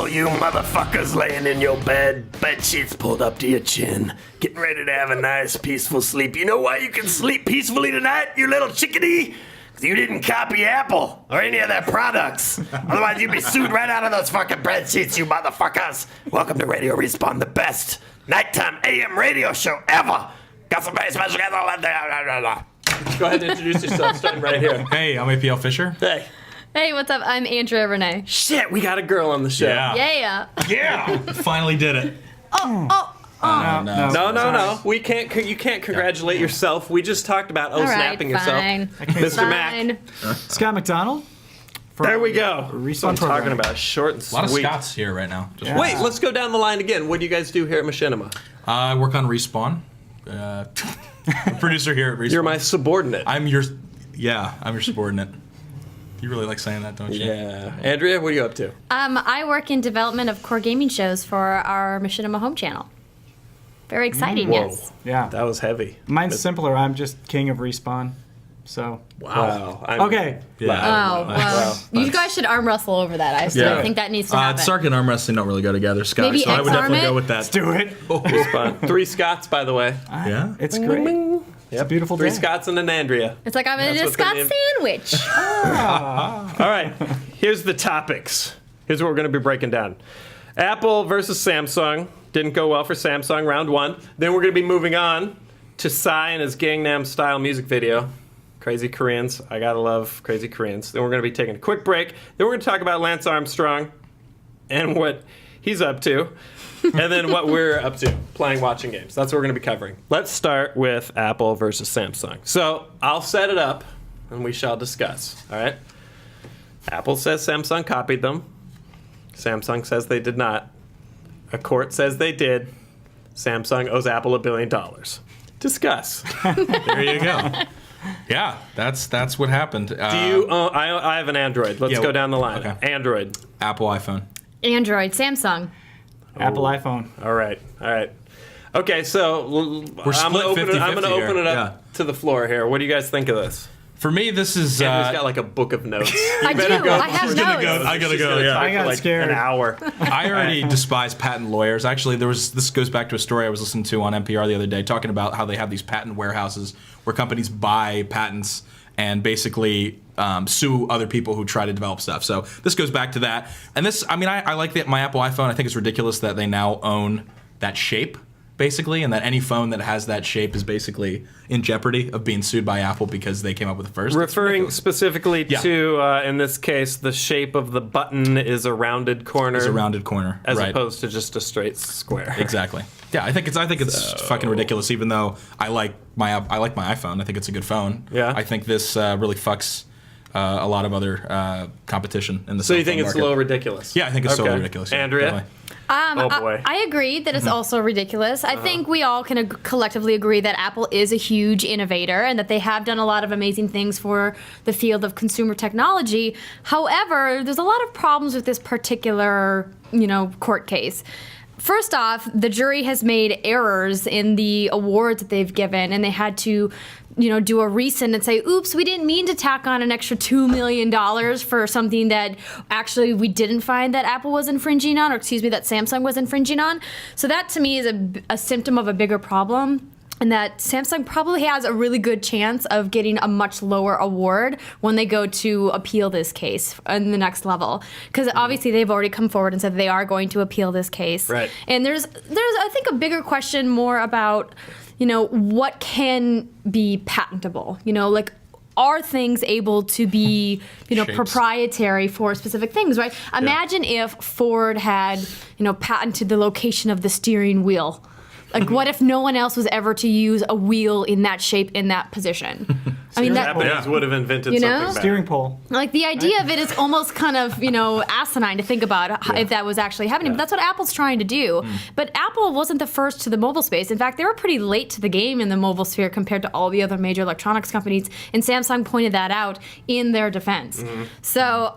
all you motherfuckers laying in your bed sheets pulled up to your chin, getting ready to have a nice, peaceful sleep. You know why you can sleep peacefully tonight, you little chickadee? Because you didn't copy Apple or any of their products. Otherwise, you'd be sued right out of those fucking bed sheets, you motherfuckers. Welcome to Radio Respawn, the best nighttime AM radio show ever. Got some very special guys all out there. Go ahead and introduce yourself, starting right here. Hey, I'm APL Fisher. Hey. Hey, what's up? I'm Andrea Renee. Shit, we got a girl on the show. Yeah. Yeah. Finally did it. No. You can't congratulate yourself. We just talked about snapping fine. yourself. Mr. Mac. Scott McDonald. There we go. Respawn I'm talking about short and A lot of sweet. Scots here right now. Just Wait, let's go down the line again. What do you guys do here at Machinima? I work on Respawn. Producer here at Respawn. You're my subordinate. I'm your subordinate. You really like saying that, don't you? Yeah. Andrea, what are you up to? I work in development of core gaming shows for our Machinima home channel. Very exciting, Whoa. yes. Yeah. That was heavy. Mine's simpler. I'm just king of Respawn. So. Wow. Okay. Wow. You guys should arm wrestle over that. I think that needs to happen. Sark and arm wrestling don't really go together, Scott. Maybe so I would X-arm definitely it? go with that. Let's do it. Fun. 3 Scots, by the way. Yeah. It's great. It's a beautiful 3 day. Scots and an Andrea. It's like I'm in a That's what Scott the name- sandwich. All right, here's the topics. Here's what we're going to be breaking down. Apple versus Samsung. Didn't go well for Samsung, round 1. Then we're going to be moving on to Psy and his Gangnam style music video. Crazy Koreans. I gotta love crazy Koreans. Then we're going to be taking a quick break. Then we're going to talk about Lance Armstrong and what he's up to. And then what we're up to, playing, watching games. That's what we're going to be covering. Let's start with Apple versus Samsung. So I'll set it up, and we shall discuss. All right? Apple says Samsung copied them. Samsung says they did not. A court says they did. Samsung owes Apple $1 billion. Discuss. There you go. Yeah, that's what happened. Do you? I have an Android. Let's go down the line. Okay. Android. Apple iPhone. Android, Samsung. Apple iPhone. All right. Okay, so We're I'm split going to 50-50 open it here. up to the floor here. What do you guys think of this? For me, this is. Andrew's got like a book of notes. I do. I have She's notes. gonna go. I gotta She's go. gonna Yeah. talk I for got like scared. an hour. I already despise patent lawyers. Actually, this goes back to a story I was listening to on NPR the other day, talking about how they have these patent warehouses where companies buy patents and basically sue other people who try to develop stuff. So this goes back to that. And this, I mean, I like my Apple iPhone. I think it's ridiculous that they now own that shape, basically, and that any phone that has that shape is basically in jeopardy of being sued by Apple because they came up with it first. Referring specifically to, in this case, the shape of the button is a rounded corner. It's a rounded corner, as right. opposed to just a straight square. Exactly. Yeah, I think it's fucking ridiculous. Even though I like my iPhone, I think it's a good phone. Yeah. I think this really fucks a lot of other competition in the. So you cell think phone it's market. a little ridiculous? Yeah, I think it's so ridiculous. Yeah, Andrea? definitely. Oh boy. I agree that it's also ridiculous. I think we all can collectively agree that Apple is a huge innovator and that they have done a lot of amazing things for the field of consumer technology. However, there's a lot of problems with this particular, court case. First off, the jury has made errors in the awards that they've given, and they had to, do a rescind and say, oops, we didn't mean to tack on an extra $2 million for something that actually we didn't find that Apple was infringing on, or that Samsung was infringing on. So that to me is a symptom of a bigger problem. And that Samsung probably has a really good chance of getting a much lower award when they go to appeal this case in the next level. Because obviously they've already come forward and said they are going to appeal this case. Right. And there's I think a bigger question more about, what can be patentable? Are things able to be, Shapes. proprietary for specific things, right? Imagine if Ford had, patented the location of the steering wheel. Like, what if no one else was ever to use a wheel in that shape, in that position? I mean, Japanese would have invented You know? something better. Steering pole. like the idea of it is almost kind of, asinine to think about if that was actually happening. But that's what Apple's trying to do. But Apple wasn't the first to the mobile space. In fact, they were pretty late to the game in the mobile sphere compared to all the other major electronics companies. And Samsung pointed that out in their defense. So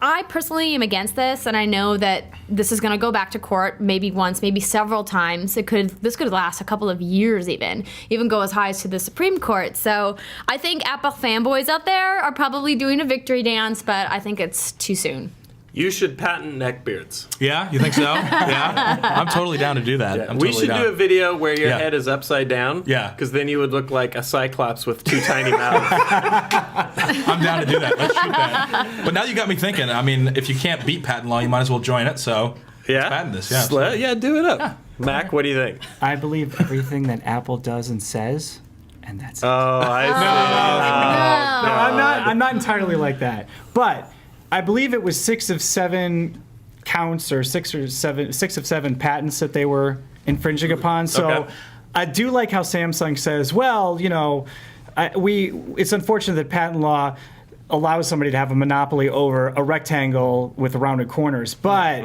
I personally am against this, and I know that this is going to go back to court maybe once, maybe several times. This could last a couple of years even go as high as to the Supreme Court. So I think Apple fanboys out there are probably doing a victory dance, but I think it's too soon. You should patent neckbeards. Yeah, you think so? Yeah, I'm totally down to do that. I'm We totally should down. do a video where your Yeah. head is upside down. Yeah. Because then you would look like a cyclops with two tiny mouths. I'm down to do that. Let's shoot that. But now you got me thinking. I mean, if you can't beat patent law, you might as well join it. So Yeah. let's patent this. Yeah. Yeah, do it up. Mac, what do you think? I believe everything that Apple does and says, and that's it. Oh, I see. No, I'm not entirely like that. But I believe it was 6 of 7 counts or 6 of 7 patents that they were infringing upon. So Okay. I do like how Samsung says, well, you know, it's unfortunate that patent law allows somebody to have a monopoly over a rectangle with rounded corners. But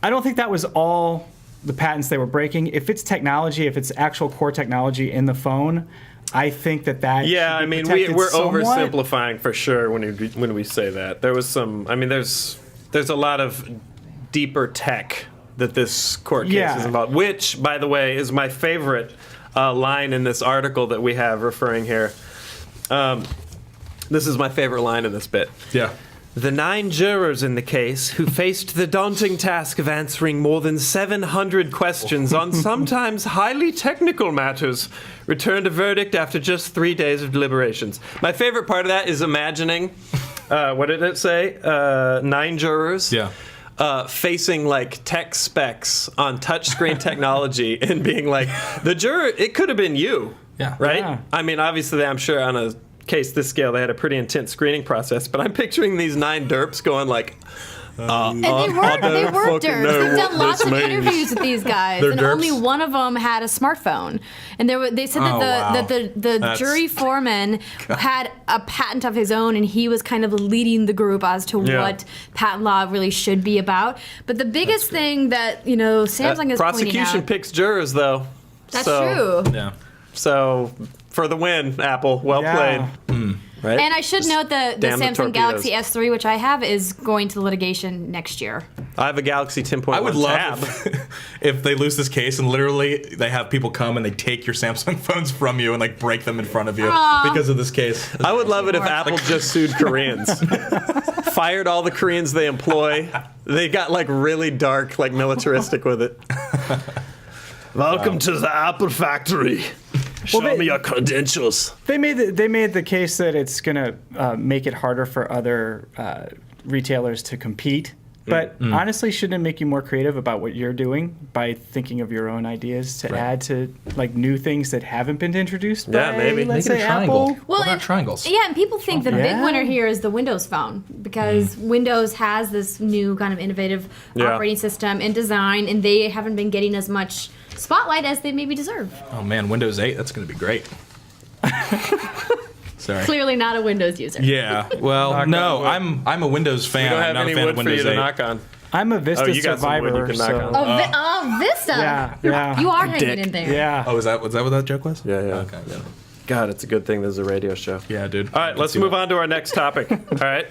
I don't think that was all the patents they were breaking. If it's technology, if it's actual core technology in the phone, I think that Yeah, should I be mean, protected we're somewhat. oversimplifying for sure when we say that. There was some, I mean, there's a lot of deeper tech that this court case Yeah. is about, which, by the way, is my favorite line in this article that we have referring here. This is my favorite line in this bit. Yeah. The 9 jurors in the case, who faced the daunting task of answering more than 700 questions on sometimes highly technical matters, returned a verdict after just 3 days of deliberations. My favorite part of that is imagining, what did it say? 9 jurors. Yeah. Facing like tech specs on touchscreen technology and being like, the juror, it could have been you. Yeah. Right? Yeah. I mean, obviously, I'm sure on a case this scale, they had a pretty intense screening process, but I'm picturing these 9 derps going like, And they were fucking derps. know They've done what lots this of means. interviews with these guys, They're and derps? only one of them had a smartphone. And they said Oh, wow. that the That's- jury foreman had a patent of his own, and he was kind of leading the group as to Yeah. what patent law really should be about. But the biggest thing that Samsung is pointing prosecution out. picks jurors, though. That's So- true. Yeah. So, for the win, Apple. Well Yeah. played. Right? And I should note that the damn the Samsung torpedoes. Galaxy S3, which I have, is going to litigation next year. I have a Galaxy 10.1 I would tab. love if they lose this case and literally they have people come and they take your Samsung phones from you and like break them in front of you Aw. because of this case. I would love it if Apple just sued Koreans. Fired all the Koreans they employ. They got like really dark, like militaristic with it. Welcome to the Apple factory. Show they- me your credentials. They made the case that it's going to make it harder for other retailers to compete. But honestly, shouldn't it make you more creative about what you're doing by thinking of your own ideas to add to like new things that haven't been introduced? Yeah, by, maybe. Let's Make it a say triangle. Apple. What about and- triangles? Yeah, and people think the big Yeah. winner here is the Windows Phone because Windows has this new kind of innovative Yeah. operating system and design, and they haven't been getting as much spotlight as they maybe deserve. Oh man, Windows 8, that's going to be great. Sorry. Clearly not a Windows user. Yeah. Well, Knock no, on wood. I'm a Windows We fan. don't I'm have not any a fan wood of for Windows you to 8. knock on. I'm a Vista Oh, you got some wood you survivor. can knock So on. Oh, Vista. yeah. You are hanging Dick. in there. Yeah. Oh, was that what that joke was? Yeah, yeah. Okay, yeah. God, it's a good thing this is a radio show. Yeah, dude. All right, let's move on to our next topic. All right.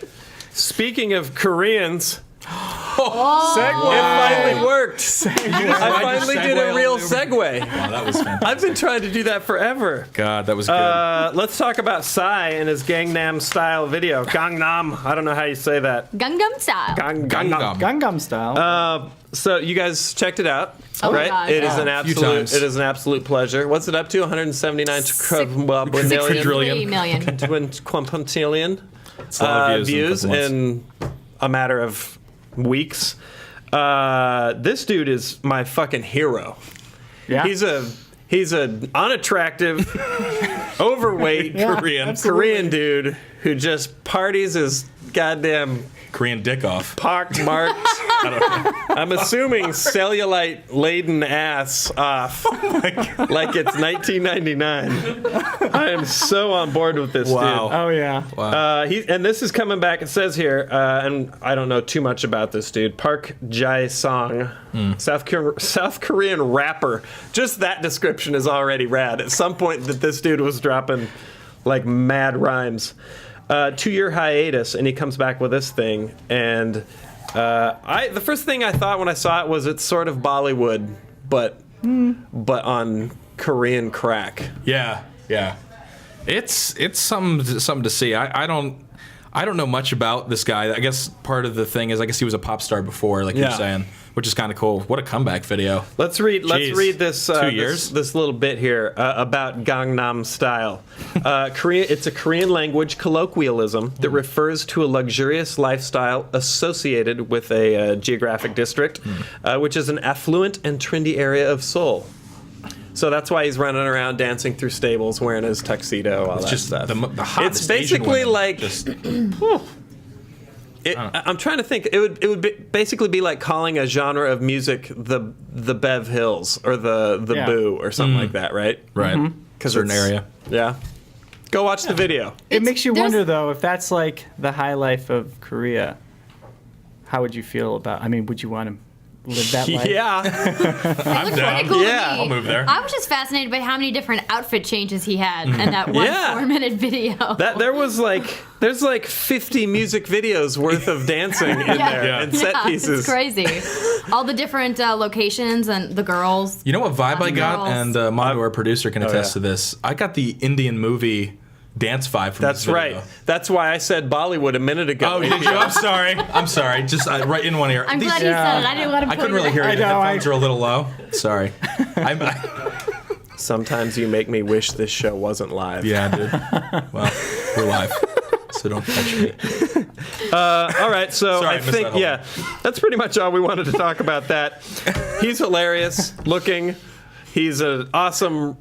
Speaking of Koreans, it finally worked. I finally did a real segue. Wow, that was fantastic. I've been trying to do that forever. God, that was good. Let's talk about Psy and his Gangnam style video. Gangnam. I don't know how you say that. Gangnam style. Gangnam. Gangnam style. So you guys checked it out, Oh my right? God. It is Yeah. an A few absolute. times. It is an absolute pleasure. What's it up to? 179 quadrillion. million. quintillion It's a lot of views in a couple months. in a matter of weeks. This dude is my fucking hero. yeah. He's an unattractive, overweight Korean dude who just parties his goddamn Korean dick off. pockmarked. I'm assuming cellulite laden ass off, like it's 1999. I am so on board with this Wow. dude. Oh yeah. And this is coming back. It says here, and I don't know too much about this dude. Park Jae-song, South Korean rapper. Just that description is already rad. At some point, that this dude was dropping like mad rhymes. 2-year hiatus, and he comes back with this thing. And the first thing I thought when I saw it was it's sort of Bollywood, but on Korean crack. Yeah, yeah. It's something to see. I don't know much about this guy. I guess part of the thing is, I guess he was a pop star before, like you're saying, which is kind of cool. What a comeback video. Let's read this 2 years. this little bit here about Gangnam Style. It's a Korean language colloquialism that refers to a luxurious lifestyle associated with a geographic district, which is an affluent and trendy area of Seoul. So that's why he's running around dancing through stables wearing his tuxedo, all that Just stuff. the hottest It's basically Asian women. like... I'm trying to think. It would basically be like calling a genre of music the Bev Hills or the Boo or something like that, right? Right. Because Certain area. Yeah. Go watch the video. It makes you there's- wonder, though, if that's like the high life of Korea. How would you feel about? I mean, would you want to live that life? Yeah. I'm Looks down. pretty cool to Yeah. me. I'll move there. I was just fascinated by how many different outfit changes he had in that one Yeah. 4-minute video. There's like 50 music videos worth of dancing in there Yeah. and set pieces. It's crazy. All the different locations and the girls. You know what vibe I Awesome got? girls. And Mondo, our producer, can attest to this. I got the Indian movie dance vibe from That's this video. right. That's why I said Bollywood a minute ago. Oh, did you? I'm sorry. I'm sorry. Just right in one ear. I'm glad you said it. I didn't want to I put couldn't really it hear out. you. The I know, headphones are a little low. Sorry. Sometimes you make me wish this show wasn't live. Yeah, dude. Well, we're live, so don't touch me. All right, so Sorry, I I missed think, that whole yeah, that's pretty much all we wanted to talk about that. He's hilarious looking. He's an awesome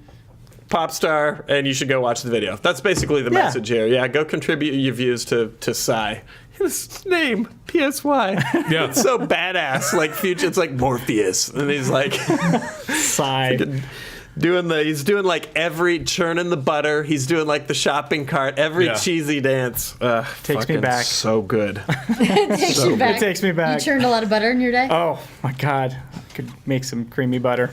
pop star, and you should go watch the video. That's basically the message here. Yeah, go contribute your views to Psy. His name, PSY. Yeah. It's so badass. Like future, it's like Morpheus, and he's like Sigh. he's doing like every churning the butter. He's doing like the shopping cart, every Yeah. cheesy dance. Takes me Fucking back. So good. It takes you back. It takes me back. You churned a lot of butter in your day? Oh my God, I could make some creamy butter.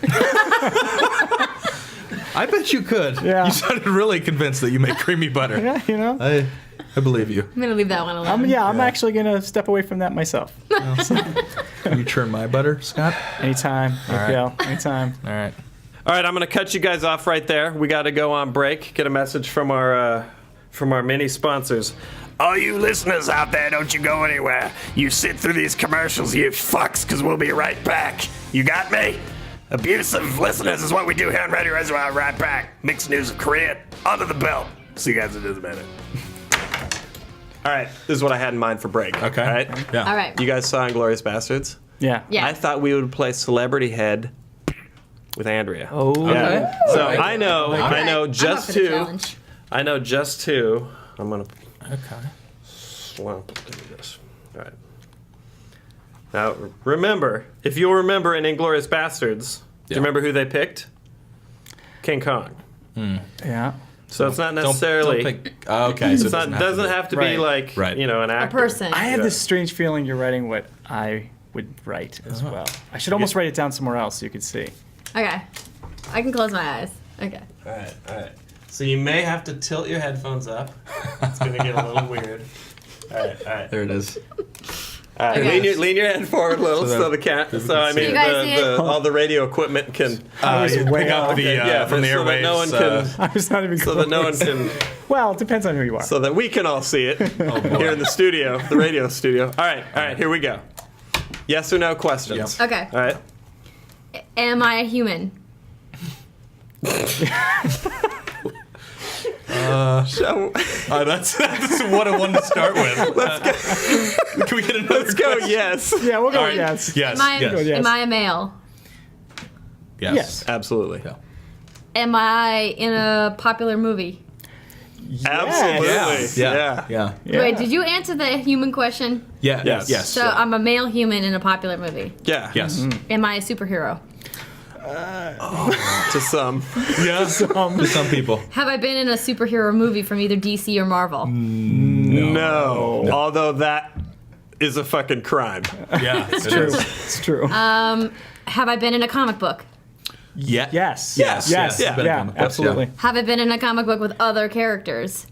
I bet you could. Yeah. You sounded really convinced that you make creamy butter. Yeah, you know. I believe you. I'm going to leave that one alone. I'm actually gonna step away from that myself. Can you churn my butter, Scott? Anytime, right. Miguel. Anytime. All right. All right, I'm going to cut you guys off right there. We got to go on break. Get a message from our mini sponsors. All you listeners out there, don't you go anywhere. You sit through these commercials, you fucks, because we'll be right back. You got me? Abusive listeners is what we do here on Radio Reservoir. Right back. Mixed news of Korea under the belt. See you guys in just a minute. All right, this is what I had in mind for break. Okay. All right. Yeah. All right. You guys saw Inglourious Bastards? Yeah. Yeah. I thought we would play Celebrity Head with Andrea. Oh. Yeah. So All right. I know I'm up just for the two. challenge. I know just two. I'm gonna Okay. slump into this. All right. Now remember, if you'll remember in Inglourious Bastards, do you remember who they picked? King Kong. Yeah. So it's not Don't necessarily. pick. Okay. So It's not, doesn't have to be Right. like Right. an A actor. person. I have Yeah. this strange feeling you're writing what I would write as well. I should almost write it down somewhere else so you could see. Okay. I can close my eyes. Okay. All right. So you may have to tilt your headphones up. It's gonna get a little weird. All right. There it is. All right. Okay. Lean your head forward a little So so that the cat. people So can I see mean, it. You guys see it? all the radio equipment can. You way pick up off. the from the so airwaves. that no one can. I was not even So that no one can. Well, it depends on who you are. So that we can all see it here in the studio, the radio studio. All right. Here we go. Yes or no questions. Yep. Okay. All right. Am I a human? So, That's what I wanted to start with. Can we get another? let's go. question? Yes. Yeah, we'll go All with right. yes. Yes. Am I, Yes. Yes. am I a male? Yes. Absolutely. Yeah. Am I in a popular movie? Absolutely. Yeah. Yeah. Yeah. Wait, did you answer the human question? Yeah. Yes. Yes. So I'm a male human in a popular movie. Yeah. Yes. Am I a superhero? To some. Yeah. To some people. Have I been in a superhero movie from either DC or Marvel? No. Although that is a fucking crime. Yeah. It's True. It's true. Have I been in a comic book? Yeah. yes. Yes. Yes. Yeah. Yeah. Absolutely. Have I been in a comic book with other characters?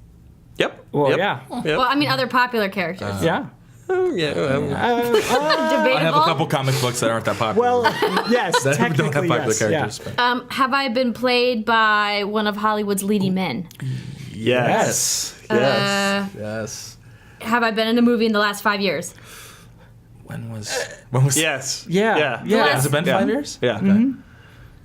Yep. Well, Yep. yeah. Yep. Well, I mean other popular characters. Yeah. Yeah. Debatable. I have a couple comic books that aren't that popular. Well, yes. that don't Technically, have popular yes. characters. Yeah. But. Have I been played by one of Hollywood's leading men? Yes. Yes. Yes. have I been in a movie in the last 5 years? When was Yes. Yeah. Has it been 5 years? Yeah. Okay.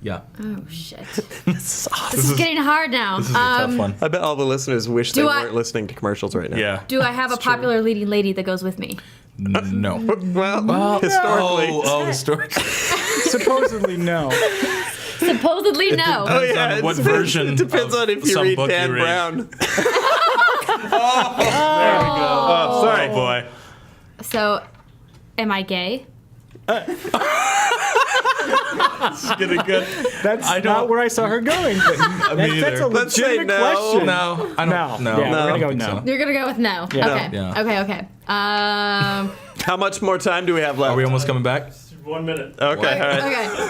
Yeah. Oh shit! This is awesome. This is getting hard now. This is a tough one. I bet all the listeners wish they Do I- weren't listening to commercials right now. Yeah. Do I have a popular leading lady that goes with me? No. Well, historically. Oh, historically. Supposedly no. Supposedly no. Oh, yeah. on it what depends- version It depends of on if you some read book you Dan read. Brown. Oh, sorry. boy. So, am I gay? Getting good. That's I not don't- where I saw her going. But that's a Let's say legitimate no. question. No, I don't. No. No, Yeah, we're gonna go I don't no. think so. You're gonna go with no. Yeah. Okay. Yeah. Okay. How much more time do we have left? Are we almost coming back? 1 minute. Okay, all right.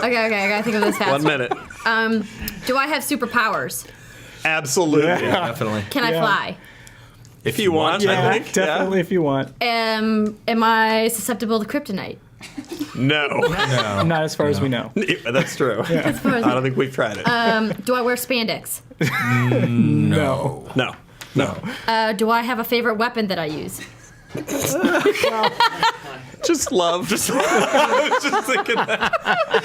Okay. I gotta think of this fast. 1 minute. Do I have superpowers? Absolutely. Yeah. Definitely. Can I Yeah. fly? If you want, Yeah, I think. definitely if you want. Am I susceptible to kryptonite? No. No. Not as far as we know. That's true. I don't think we've tried it. Do I wear spandex? No. no. No. Do I have a favorite weapon that I use? Just love. Just I was just thinking that.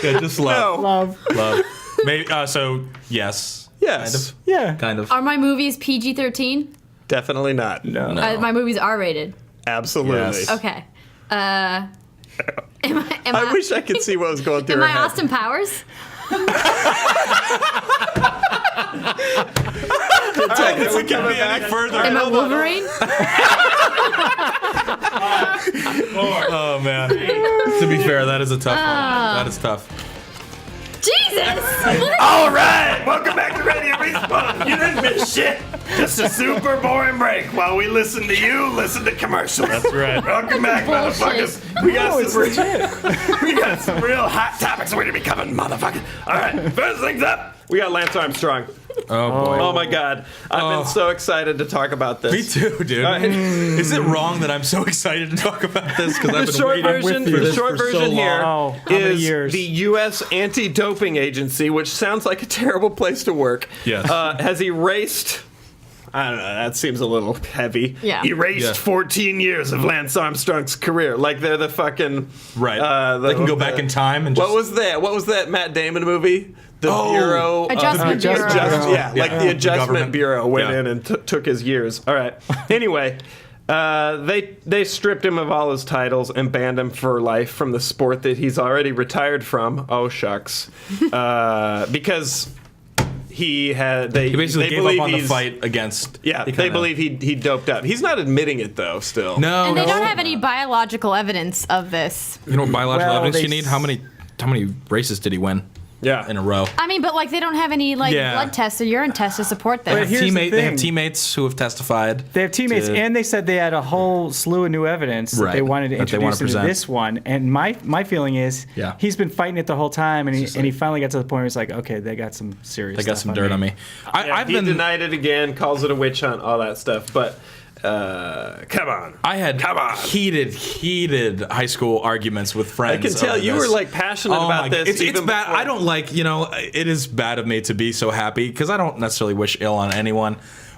Yeah, just love. Love. Love. Maybe. So yes. Yes. Yeah. Kind of. Are my movies PG-13? Definitely not. No. My movies are rated. Absolutely. Yes. Okay. Am I wish I could see what was going through Am her I head. Austin Powers? We can be any further. Am I Wolverine? Oh man. To be fair, that is a tough one. That is tough. Jesus! All right, welcome back to Radio Respawn. You didn't miss shit. Just a super boring break while we listen to you listen to commercials. That's right. Welcome back, Bullshit. motherfuckers. We got, No, it's some, legit. we got some real hot topics we're gonna be covering, motherfuckers. All right, first things up. We got Lance Armstrong. Oh boy. Oh my God. I've been so excited to talk about this. Me too, dude. Is it wrong that I'm so excited to talk about this? Because I've The been short waiting version, for the this short for so version here long. Oh, how many is years? the U.S. Anti-Doping Agency, which sounds like a terrible place to work, Yes. has erased. I don't know. That seems a little heavy. Yeah. Erased Yeah. 14 years of Lance Armstrong's Career, like they're the fucking Right. They can go back in time and just. What was that? What was that Matt Damon movie? The Bureau. Adjustment Bureau. Yeah, like the The Adjustment government. Bureau went Yeah. in and took his years. All right. Anyway, they stripped him of all his titles and banned him for life from the sport that he's already retired from. Oh shucks, because he had they He basically they gave believe up on the he's- fight against. Yeah, he they kinda- believe he doped up. He's not admitting it though. Still, No. And they no. don't have any biological evidence of this. You know what biological Well, evidence they you need? How many races did he win Yeah, in a row? I mean, but like they don't have any like Yeah. blood tests or urine tests to support But this. here's the They have thing. teammates who have testified. They have teammates, to- and they said they had a whole slew of new evidence that Right, they wanted to that they wanna introduce into present. this one. And my feeling is, Yeah. he's been fighting it the whole time, and just he finally got to the point where he's like, okay, they got some serious. They got stuff some dirt on me. I've he been. denied it again, calls it a witch hunt, all that stuff. But come on. I had Come on. heated high school arguments with friends. I can tell over you this. were like passionate Oh about my this. God. It's even bad. before- I don't like, it is bad of me to be so happy because I don't necessarily wish ill on anyone.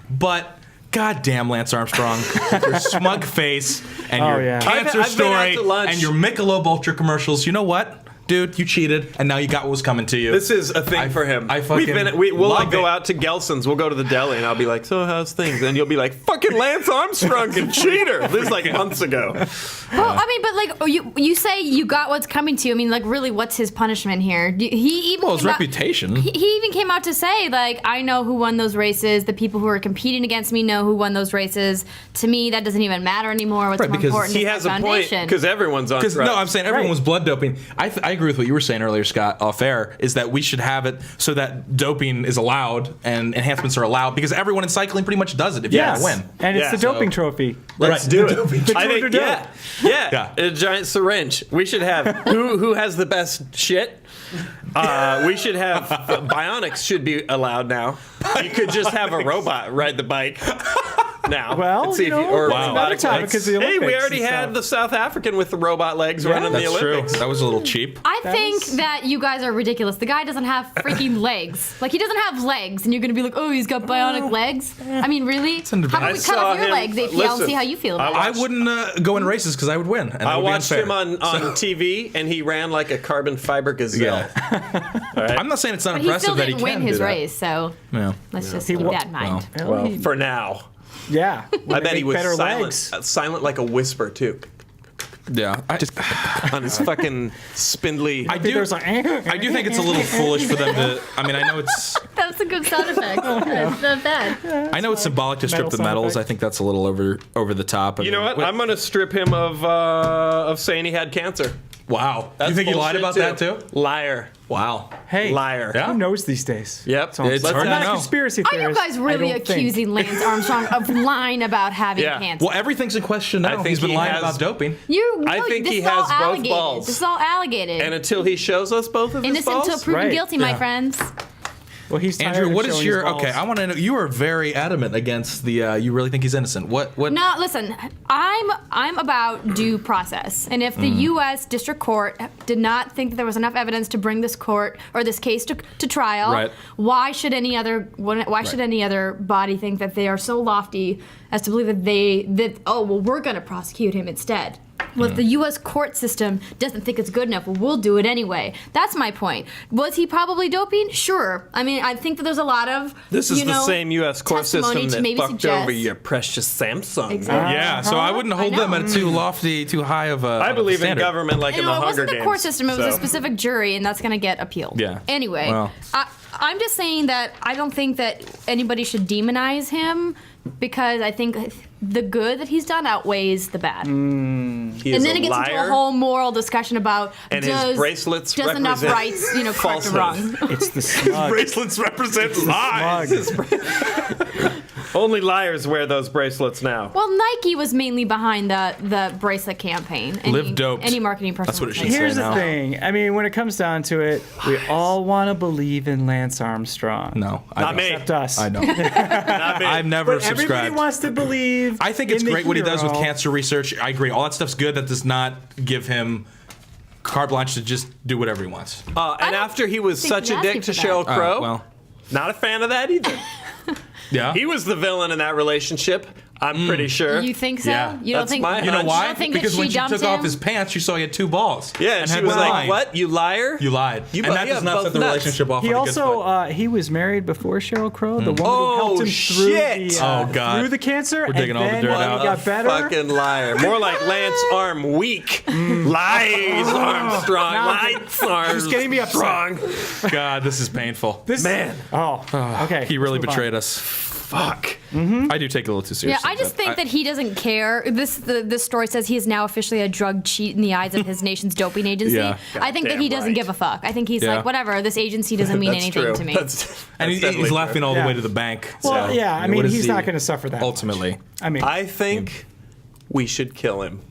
But goddamn, Lance Armstrong, with your smug face and Oh, your yeah. cancer I've been out story to lunch. and your Michelob Ultra commercials. You know what? Dude, you cheated, and now you got what was coming to you. This is a thing for him. We'll like love go it. out to Gelson's. We'll go to the deli, and I'll be like, "So how's things?" And you'll be like, "Fucking Lance Armstrong and cheater." This is like months ago. Well, I mean, but like you say you got what's coming to you. I mean, like really, what's his punishment here? He even his came out- reputation. He even came out to say like, I know who won those races. The people who are competing against me know who won those races. To me, that doesn't even matter anymore. What's Right, more because important He is has my a point foundation. because everyone's on. Because drugs. no, I'm saying everyone Right. was blood doping. I agree with what you were saying earlier, Scott, off air, is that we should have it so that doping is allowed and enhancements are allowed because everyone in cycling pretty much does it if Yes. you want to win. And it's Yeah. the doping trophy. Let's Right. do The it. doping I Tour de think, Dope. yeah, a giant syringe. We should have who has the best shit. We should have bionics should be allowed now. You could just have a robot ride the bike. now. Well, and see you if know, or it's Wow. another robotic topic legs. because the Olympics. Hey, we already and had stuff. the South African with the robot legs running the That's Olympics. true. That was a little cheap. I think that you guys are ridiculous. The guy doesn't have freaking legs. Like, he doesn't have legs, and you're gonna be like, oh, he's got bionic legs? I mean, really? How about we cut saw off your him- legs, APL, and listen, see how you feel about I it? wouldn't go in races because I would win. And that I would be watched unfair. him on TV, and he ran like a carbon fiber gazelle. I'm not saying it's not But he impressive still that he didn't can win his do that. race, so Yeah. let's just keep that in mind. Well, for now. Yeah. I bet he was better silent, legs. silent like a whisper too, Yeah. on his fucking spindly. I do. There's like, I do think it's a little foolish for them to. I mean, I know it's. That's a good sound effect. That's not bad. I know it's symbolic to strip Metal the sound medals. effect. I think that's a little over the top. I You know mean, what? I'm gonna strip him of saying he had cancer. Wow. That's You think he lied bullshit, about that too? Liar. Wow. hey, Liar. Yeah. who knows these days? Yep. So It's I'm hard to not a know. conspiracy Are theorist. you guys really I don't think. accusing Lance Armstrong of lying about having Yeah. cancer? Well, everything's in question now. I think He's been he lying has- about doping. I think this he is all has both alligated. balls. This is all alligated. And until he shows us both of his Innocent balls, until proven Right. guilty, my Yeah. friends. Well, he's tired Andrew, of what is showing your his balls. okay? I want to know. You are very adamant against the. You really think he's innocent? What? No, listen. I'm about due process, and if the U.S. District Court did not think that there was enough evidence to bring this case to trial, Right. why should any other body think that they are so lofty as to believe that we're going to prosecute him instead? Well, if the U.S. court system doesn't think it's good enough, well, we'll do it anyway. That's my point. Was he probably doping? Sure. I mean, I think that there's a lot of this is the same U.S. court testimony system to that maybe fucked suggest- over your precious Samsung. Exactly. Yeah. So I wouldn't hold I them know. at too lofty, too high of a. I believe in standard. government like in the It Hunger wasn't the Games. court system; it was a so- specific jury, and that's going to get appealed. Yeah. Anyway, Well. I'm just saying that I don't think that anybody should demonize him because I think the good that he's done outweighs the bad. He is And then a it gets liar, into a whole moral discussion about and his bracelets does enough represent rights, correct or falsehood. wrong. It's the smug. Bracelets represent lies. Smug. Only liars wear those bracelets now. Well, Nike was mainly behind the bracelet campaign. Live doped. Any marketing person. That's what it would should say. say. Here's the now. thing. I mean, when it comes down to it, we all want to believe in Lance Armstrong. No, I Not don't. me. Except us. I don't. Not me. I've never But everybody subscribed. wants to believe. I think it's in the great what he does with hero. cancer research. I agree. All that stuff's good. That does not give him carte blanche to just do whatever he wants. And don't after he was think such he's a dick asking to for that. Sheryl Crow, Well, not a fan of that either. yeah. He was the villain in that relationship. I'm pretty sure. You think so? Yeah. You don't That's think? my You know hunch. why? You don't think Because that when she she dumped took off him? his pants, you saw he had two balls. Yeah, and she had was one like, line. "What? You liar! You lied." You and bo- that yeah, does not both set the nuts. relationship off He on a good foot. also he was married before Sheryl Crow, the woman Oh, who helped him through shit. the Oh, God. through the cancer. We're digging and all the then dirt when out. he got better. Fucking liar. More like Lance Arm weak. Lies Armstrong. Lies Armstrong. Just getting me upset. God, this is painful. This Man. Oh, okay. He really let's move on. betrayed us. Fuck. I do take it a little too Yeah, seriously. I just think that he doesn't care. This story says he is now officially a drug cheat in the eyes of his nation's doping agency. Yeah. I think that he Goddamn doesn't right. give a fuck. I think he's Yeah. like, whatever. This agency doesn't mean That's anything true. to me. And he's definitely laughing true. all the Yeah. way to the bank. Well, so, yeah. I what mean, is he's he not going to suffer that. much. ultimately. I mean, I think we should kill him.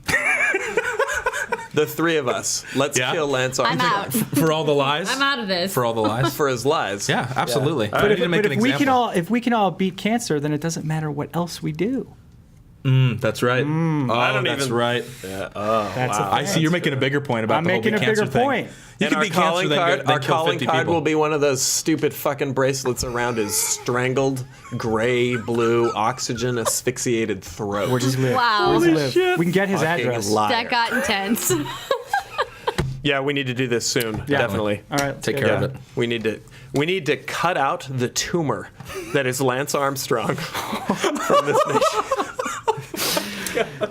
The three of us. Let's Yeah? kill Lance I'm Armstrong. out. For all the lies. I'm out of this. For all the lies. For his lies. Yeah, absolutely. Yeah. We need to but make an if we example. if we can all beat cancer, then it doesn't matter what else we do. That's right. Oh, I don't that's even- right. That's wow. I see you're making a bigger point about I'm the whole making a cancer bigger thing. point. You And could our be cancer, calling then, card, then our kill calling 50 card people. will be one of those stupid fucking bracelets around his strangled, gray, blue, oxygen asphyxiated throat. Where does he live? Wow. Where does he live? shit. We can get his Fucking address. liar. That got intense. Yeah, we need to do this soon. Definitely. All right, let's Take get care it. of it. We need to cut out the tumor that is Lance Armstrong from this nation.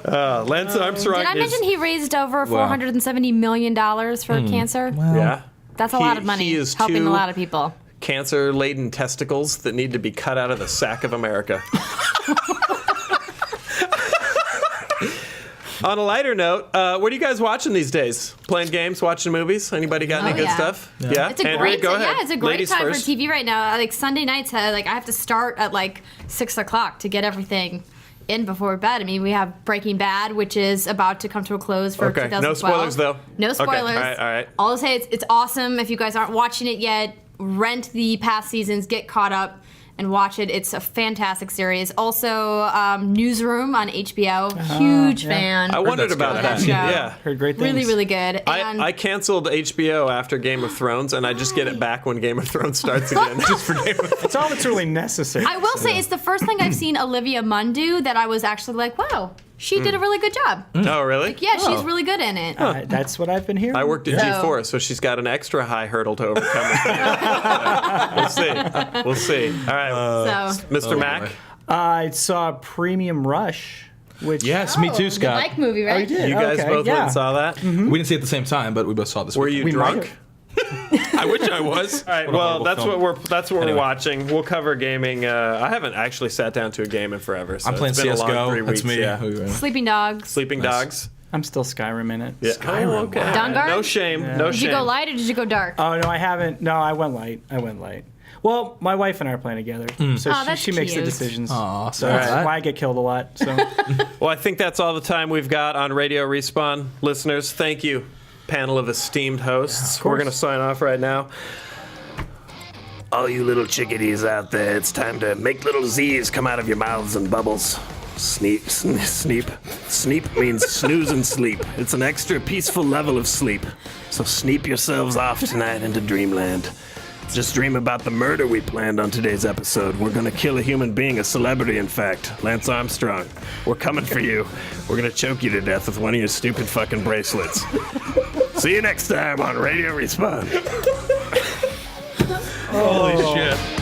Lance Armstrong Did I is mention he raised over $470 million for cancer? yeah. That's a lot of money. He is Helping too a lot of people. cancer-laden testicles that need to be cut out of the sack of America. On a lighter note, what are you guys watching these days? Playing games, watching movies? Anybody got any good yeah. stuff? Yeah. It's a Andrea, great, go ahead. yeah, it's a great Ladies time first. for TV right now. Like Sunday nights, I have to start at like 6 o'clock to get everything in before bed. I mean, we have Breaking Bad, which is about to come to a close for Okay, 2012. no spoilers, though. No Okay, spoilers. all right. All I'll say it's awesome. If you guys aren't watching it yet, rent the past seasons, get caught up. and watch it. It's a fantastic series. Also, Newsroom on HBO. Huge fan. I wondered that's about good. that. Show. Yeah. Heard great things. Really, really good. And I canceled HBO after Game of Thrones, and I just get it back when Game of Thrones starts again. Just for Game of Thrones. It's all that's really necessary. I will say it's the first thing I've seen Olivia Munn do that I was actually like, wow, she did a really good job. Oh, really? Yeah, she's really good in it. That's what I've been hearing. I worked at So- G4, so she's got an extra high hurdle to overcome. We'll see. We'll see. All right, So, Mr. Mack. boy. I saw Premium Rush, which Yes, me too, the Scott. Mike movie, right? Oh, you did? You guys Okay, both went yeah. and saw that? We didn't see it at the same time, but we both saw it this Were week. you We might drunk? have. I wish I was. All right. What a Well, horrible that's film. what we're Anyway. watching. We'll cover gaming. I haven't actually sat down to a game in forever. So I'm playing it's been a long CS:GO. 3 That's weeks, me. Yeah. Sleeping Dogs. Sleeping Nice. Dogs. I'm still Skyrim in it. Yeah. Skyrim, Oh, okay. wow. Dawnguard? No shame. No Did shame. you go light or did you go dark? Oh no, I haven't. No, I went light. Well, my wife and I are playing together, so Oh, that's she makes the cute. decisions. Aw, so sorry. that's why I get killed a lot. So Well, I think that's all the time we've got on Radio Respawn. Listeners, thank you, panel of esteemed hosts. We're going to sign off right now. All you little chickadees out there, it's time to make little Z's come out of your mouths and bubbles. Sneep. Sneep means snooze and sleep. It's an extra peaceful level of sleep. So sneep yourselves off tonight into dreamland. Just dream about the murder we planned on today's episode. We're gonna kill a human being, a celebrity, in fact. Lance Armstrong. We're coming for you. We're gonna choke you to death with one of your stupid fucking bracelets. See you next time on Radio Respawn. Holy shit.